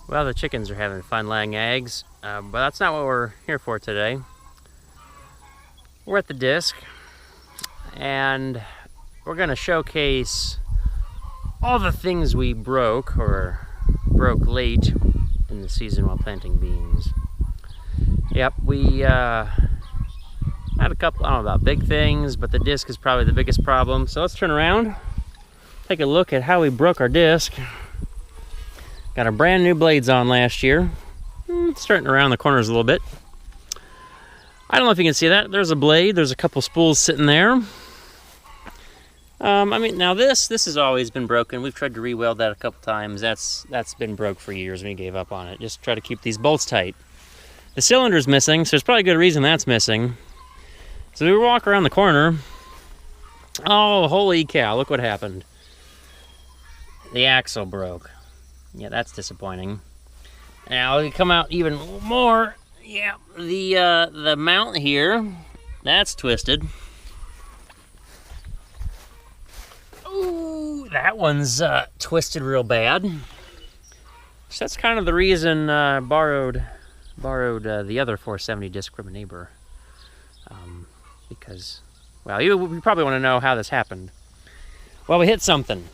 Well, the chickens are having fun laying eggs, but that's not what we're here for today. We're at the disc, and we're going to showcase all the things we broke or broke late in the season while planting beans. Yep, we had a couple, I don't know about big things, but the disc is probably the biggest problem. So let's turn around, take a look at how we broke our disc. Got our brand new blades on last year. Starting around the corners a little bit. I don't know if you can see that. There's a blade. There's a couple spools sitting there. I mean, now this has always been broken. We've tried to re-weld that a couple times. That's been broke for years, and we gave up on it. Just try to keep these bolts tight. The cylinder's missing, so there's probably a good reason that's missing. So we walk around the corner. Oh, holy cow, look what happened. The axle broke. Yeah, that's disappointing. Now we come out even more. Yeah, the mount here, that's twisted. Ooh, that one's twisted real bad. So that's kind of the reason borrowed the other 470 disc from a neighbor. Because, well, you probably want to know how this happened. Well, we hit something.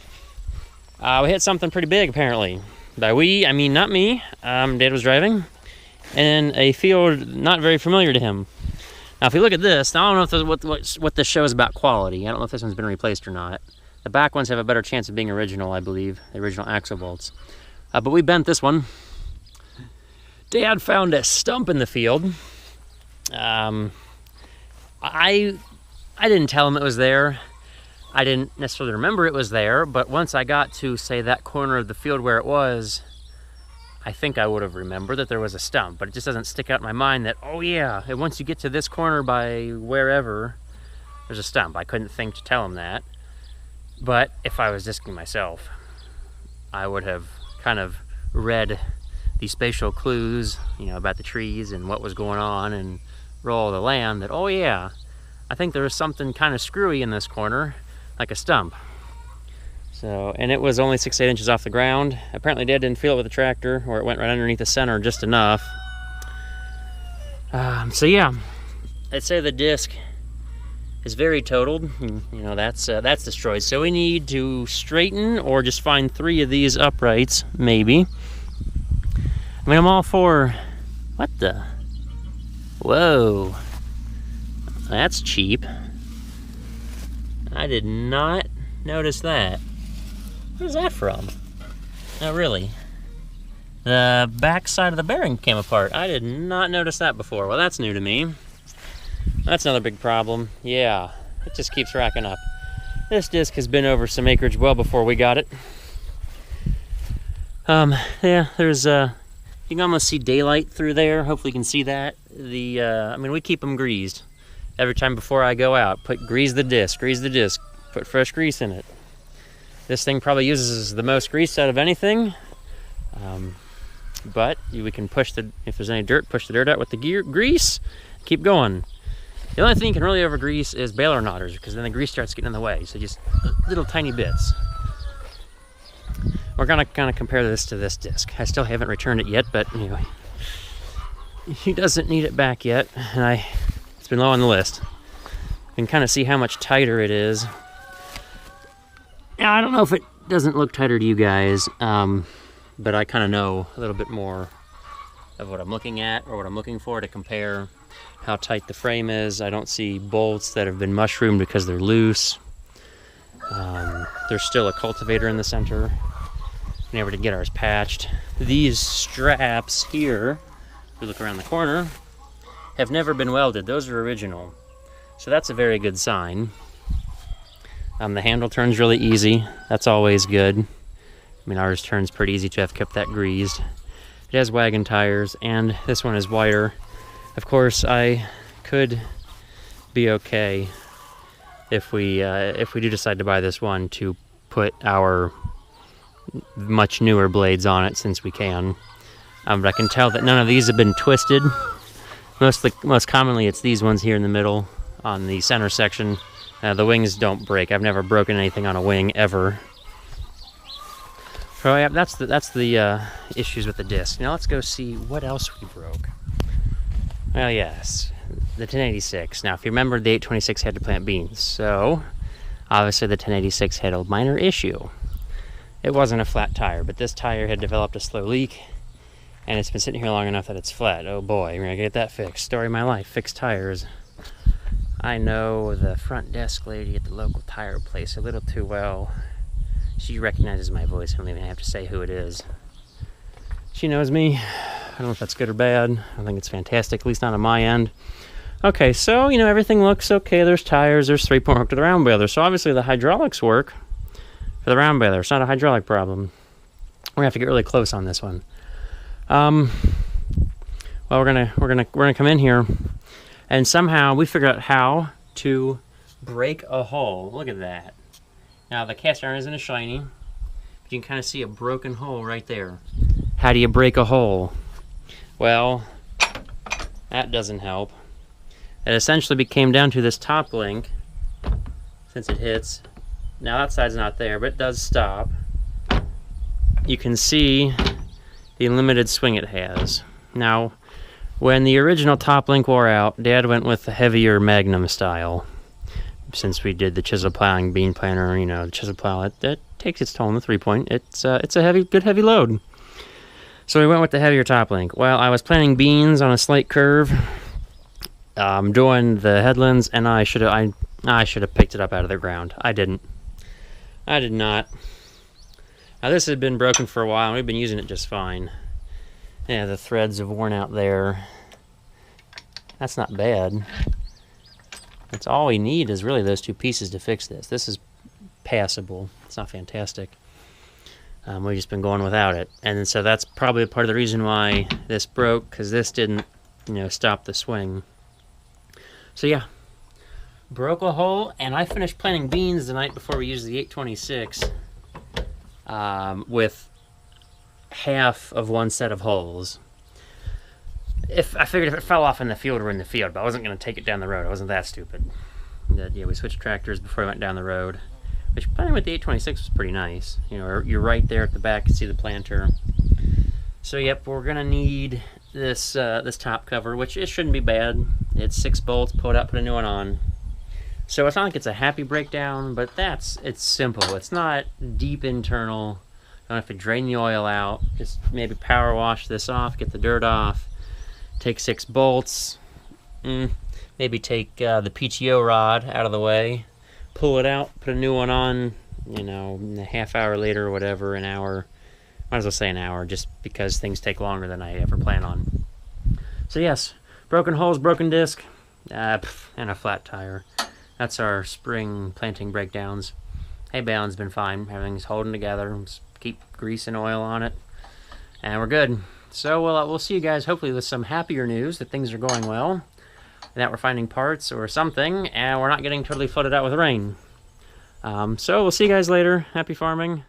We hit something pretty big, apparently. By we, I mean not me. Dad was driving in a field not very familiar to him. Now, if you look at this, now I don't know if what this shows about quality. I don't know if this one's been replaced or not. The back ones have a better chance of being original, I believe, the original axle bolts. But we bent this one. Dad found a stump in the field. I didn't tell him it was there. I didn't necessarily remember it was there, but once I got to, say, that corner of the field where it was, I think I would have remembered that there was a stump, but it just doesn't stick out in my mind that, oh yeah, and once you get to this corner by wherever, there's a stump. I couldn't think to tell him that, but if I was discing myself, I would have kind of read the spatial clues, you know, about the trees and what was going on and roll of the land that, oh yeah, I think there was something kind of screwy in this corner, like a stump. So, and it was only 6 to 8 inches off the ground. Apparently Dad didn't feel it with the tractor, or it went right underneath the center just enough. So yeah, I'd say the disc is very totaled. You know, that's destroyed. So we need to straighten or just find 3 of these uprights, maybe. I mean, I'm all for, what the? Whoa, that's cheap. I did not notice that. Where's that from? Oh, really? The back side of the bearing came apart. I did not notice that before. Well, that's new to me. That's another big problem. Yeah, it just keeps racking up. This disc has been over some acreage well before we got it. Yeah, there's you can almost see daylight through there. Hopefully you can see that. I mean, we keep them greased. Every time before I go out, grease the disc, put fresh grease in it. This thing probably uses the most grease out of anything, but we can if there's any dirt, push the dirt out with the grease, keep going. The only thing you can really over-grease is baler knotters, because then the grease starts getting in the way, so just little tiny bits. We're gonna kind of compare this to this disc. I still haven't returned it yet, but anyway, he doesn't need it back yet, and it's been low on the list. You can kind of see how much tighter it is. Now, I don't know if it doesn't look tighter to you guys, but I kind of know a little bit more of what I'm looking at or what I'm looking for to compare how tight the frame is. I don't see bolts that have been mushroomed because they're loose. There's still a cultivator in the center. Been able to get ours patched. These straps here, if we look around the corner, have never been welded. Those are original. So that's a very good sign. The handle turns really easy. That's always good. I mean, ours turns pretty easy to have kept that greased. It has wagon tires, and this one is wider. Of course, I could be okay if we do decide to buy this one to put our much newer blades on it, since we can. But I can tell that none of these have been twisted. Most commonly, it's these ones here in the middle on the center section. The wings don't break. I've never broken anything on a wing ever. So yeah, that's the issues with the disc. Now let's go see what else we broke. Well, yes, the 1086. Now, if you remember, the 826 had to plant beans, so obviously the 1086 had a minor issue. It wasn't a flat tire, but this tire had developed a slow leak, and it's been sitting here long enough that it's flat. Oh boy, we're gonna get that fixed. Story of my life, fixed tires. I know the front desk lady at the local tire place a little too well. She recognizes my voice. I don't even have to say who it is. She knows me. I don't know if that's good or bad. I think it's fantastic, at least not on my end. Okay, so, everything looks okay. There's tires, there's 3-point hook to the round baler. So obviously the hydraulics work for the round baler. It's not a hydraulic problem. We're gonna have to get really close on this one. Well, we're gonna come in here, and somehow we figured out how to break a hole. Look at that. Now, the cast iron isn't as shiny, but you can kind of see a broken hole right there. How do you break a hole? Well, that doesn't help. It essentially came down to this top link, since it hits. Now, that side's not there, but it does stop. You can see the limited swing it has. Now, when the original top link wore out, Dad went with the heavier Magnum style. Since we did the chisel plowing bean planter, the chisel plow, it takes its toll on the 3-point. It's a good heavy load. So we went with the heavier top link. Well, I was planting beans on a slight curve, doing the headlands, and I should have picked it up out of the ground. I didn't. I did not. Now this had been broken for a while, and we've been using it just fine. Yeah, the threads have worn out there. That's not bad. That's all we need is really those 2 pieces to fix this. This is passable. It's not fantastic. We've just been going without it. And so that's probably part of the reason why this broke, because this didn't, stop the swing. So yeah, broke a hole, and I finished planting beans the night before we used the 826 with half of one set of holes. I figured if it fell off in the field, we're in the field, but I wasn't going to take it down the road. I wasn't that stupid. We switched tractors before we went down the road, which planting with the 826 was pretty nice. You're right there at the back to see the planter. So yep, we're going to need this top cover, which it shouldn't be bad. It's 6 bolts, pull it out, put a new one on. So it's not like it's a happy breakdown, but it's simple. It's not deep internal. Don't have to drain the oil out. Just maybe power wash this off, get the dirt off. Take 6 bolts, maybe take the PTO rod out of the way, pull it out, put a new one on, a half hour later or whatever, an hour. Might as well say an hour, just because things take longer than I ever plan on. So yes, broken holes, broken disc, and a flat tire. That's our spring planting breakdowns. Hay baling's been fine. Everything's holding together. Just keep grease and oil on it, and we're good. So we'll see you guys hopefully with some happier news that things are going well, and that we're finding parts or something, and we're not getting totally flooded out with rain. So we'll see you guys later. Happy farming.